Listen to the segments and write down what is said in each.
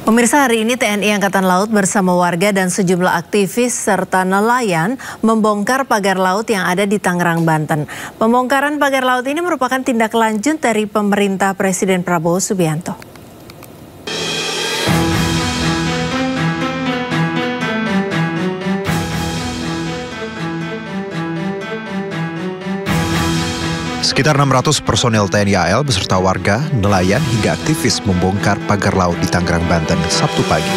Pemirsa, hari ini TNI Angkatan Laut bersama warga dan sejumlah aktivis serta nelayan membongkar pagar laut yang ada di Tangerang, Banten. Pembongkaran pagar laut ini merupakan tindak lanjut dari pemerintah Presiden Prabowo Subianto. Sekitar 600 personel TNI AL beserta warga, nelayan hingga aktivis membongkar pagar laut di Tangerang, Banten, Sabtu pagi.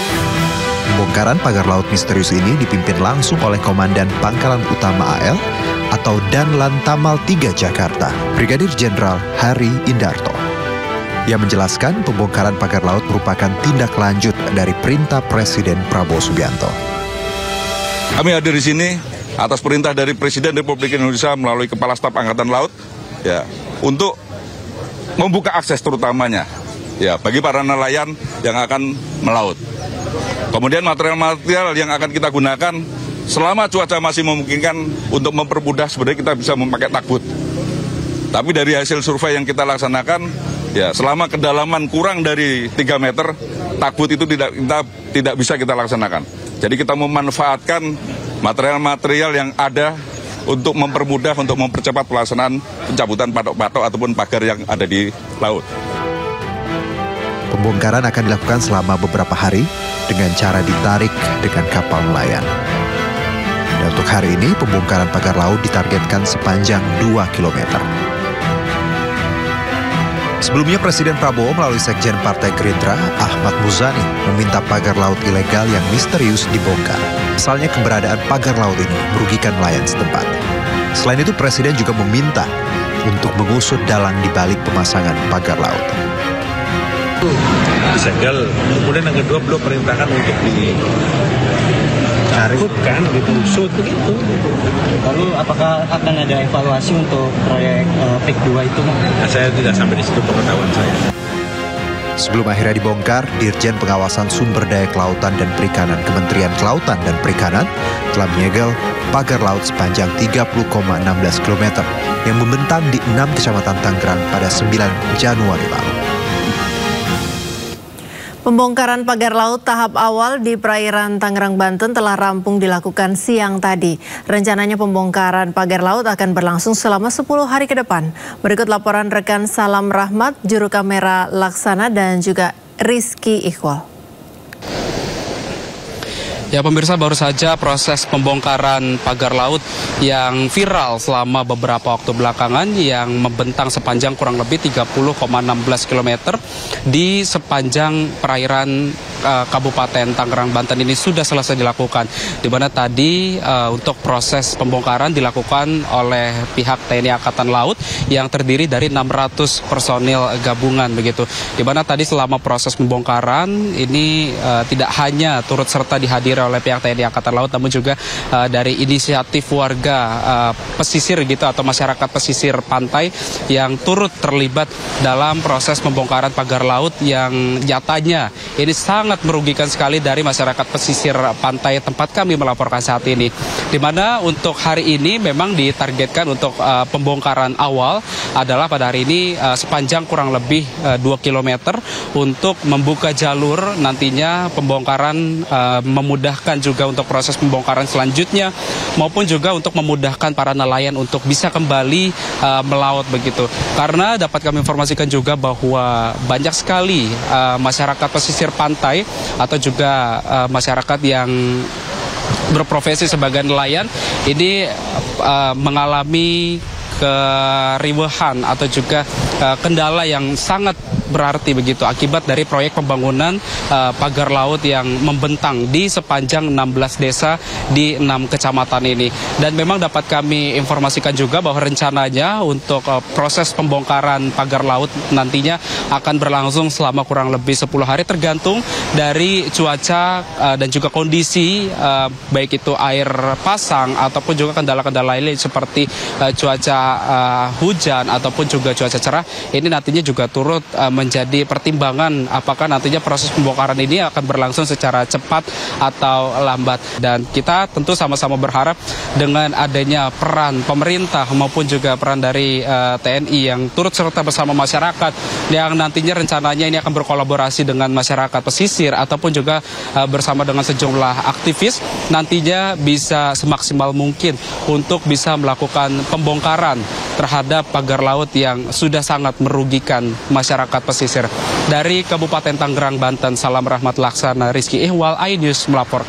Pembongkaran pagar laut misterius ini dipimpin langsung oleh Komandan Pangkalan Utama AL atau Danlan Tamal 3 Jakarta, Brigadir Jenderal Hari Indarto. Ia menjelaskan pembongkaran pagar laut merupakan tindak lanjut dari perintah Presiden Prabowo Subianto. Kami hadir di sini atas perintah dari Presiden Republik Indonesia melalui Kepala Staf Angkatan Laut, ya, untuk membuka akses terutamanya ya bagi para nelayan yang akan melaut. Kemudian material-material yang akan kita gunakan selama cuaca masih memungkinkan untuk mempermudah, sebenarnya kita bisa memakai takbut. Tapi dari hasil survei yang kita laksanakan, ya selama kedalaman kurang dari 3 meter, takbut itu tidak bisa kita laksanakan. Jadi kita memanfaatkan material-material yang ada untuk mempermudah, untuk mempercepat pelaksanaan pencabutan patok-patok ataupun pagar yang ada di laut. Pembongkaran akan dilakukan selama beberapa hari dengan cara ditarik dengan kapal nelayan. Dan untuk hari ini, pembongkaran pagar laut ditargetkan sepanjang 2 km. Sebelumnya Presiden Prabowo melalui Sekjen Partai Gerindra, Ahmad Muzani, meminta pagar laut ilegal yang misterius dibongkar. Misalnya keberadaan pagar laut ini merugikan nelayan setempat. Selain itu, Presiden juga meminta untuk mengusut dalang di balik pemasangan pagar laut. Disegel, kemudian yang kedua belum perintahkan untuk dicarikkan, ditusut begitu. Lalu apakah akan ada evaluasi untuk proyek PIK 2 itu? Nah, saya tidak sampai di situ pengetahuan saya. Sebelum akhirnya dibongkar, Dirjen Pengawasan Sumber Daya Kelautan dan Perikanan Kementerian Kelautan dan Perikanan telah menyegel pagar laut sepanjang 30,16 km yang membentang di 6 kecamatan Tangerang pada 9 Januari lalu. Pembongkaran pagar laut tahap awal di perairan Tangerang, Banten telah rampung dilakukan siang tadi. Rencananya pembongkaran pagar laut akan berlangsung selama 10 hari ke depan. Berikut laporan rekan Salam Rahmat, juru kamera Laksana dan juga Rizky Iqbal. Ya pemirsa, baru saja proses pembongkaran pagar laut yang viral selama beberapa waktu belakangan yang membentang sepanjang kurang lebih 30,16 km di sepanjang perairan Kabupaten Tangerang, Banten ini sudah selesai dilakukan. Di mana tadi untuk proses pembongkaran dilakukan oleh pihak TNI Angkatan Laut yang terdiri dari 600 personil gabungan begitu. Di mana tadi selama proses pembongkaran ini tidak hanya turut serta dihadiri oleh pihak TNI Angkatan Laut, namun juga dari inisiatif warga pesisir gitu atau masyarakat pesisir pantai yang turut terlibat dalam proses pembongkaran pagar laut yang nyatanya ini sangat merugikan sekali dari masyarakat pesisir pantai tempat kami melaporkan saat ini. Di mana untuk hari ini memang ditargetkan untuk pembongkaran awal adalah pada hari ini sepanjang kurang lebih 2 km untuk membuka jalur nantinya pembongkaran, memudahkan juga untuk proses pembongkaran selanjutnya maupun juga untuk memudahkan para nelayan untuk bisa kembali melaut begitu. Karena dapat kami informasikan juga bahwa banyak sekali masyarakat pesisir pantai atau juga masyarakat yang berprofesi sebagai nelayan ini mengalami keriuhan atau juga kendala yang sangat berarti begitu akibat dari proyek pembangunan pagar laut yang membentang di sepanjang 16 desa di 6 kecamatan ini. Dan memang dapat kami informasikan juga bahwa rencananya untuk proses pembongkaran pagar laut nantinya akan berlangsung selama kurang lebih 10 hari tergantung dari cuaca dan juga kondisi baik itu air pasang ataupun juga kendala-kendala lain seperti cuaca hujan ataupun juga cuaca cerah. Ini nantinya juga turut menjadi pertimbangan apakah nantinya proses pembongkaran ini akan berlangsung secara cepat atau lambat. Dan kita tentu sama-sama berharap dengan adanya peran pemerintah maupun juga peran dari TNI yang turut serta bersama masyarakat yang nantinya rencananya ini akan berkolaborasi dengan masyarakat pesisir ataupun juga bersama dengan sejumlah aktivis nantinya bisa semaksimal mungkin untuk bisa melakukan pembongkaran terhadap pagar laut yang sudah sangat merugikan masyarakat pesisir. Dari Kabupaten Tangerang, Banten, salam rahmat laksana, Rizky Ihwal, iNews melaporkan.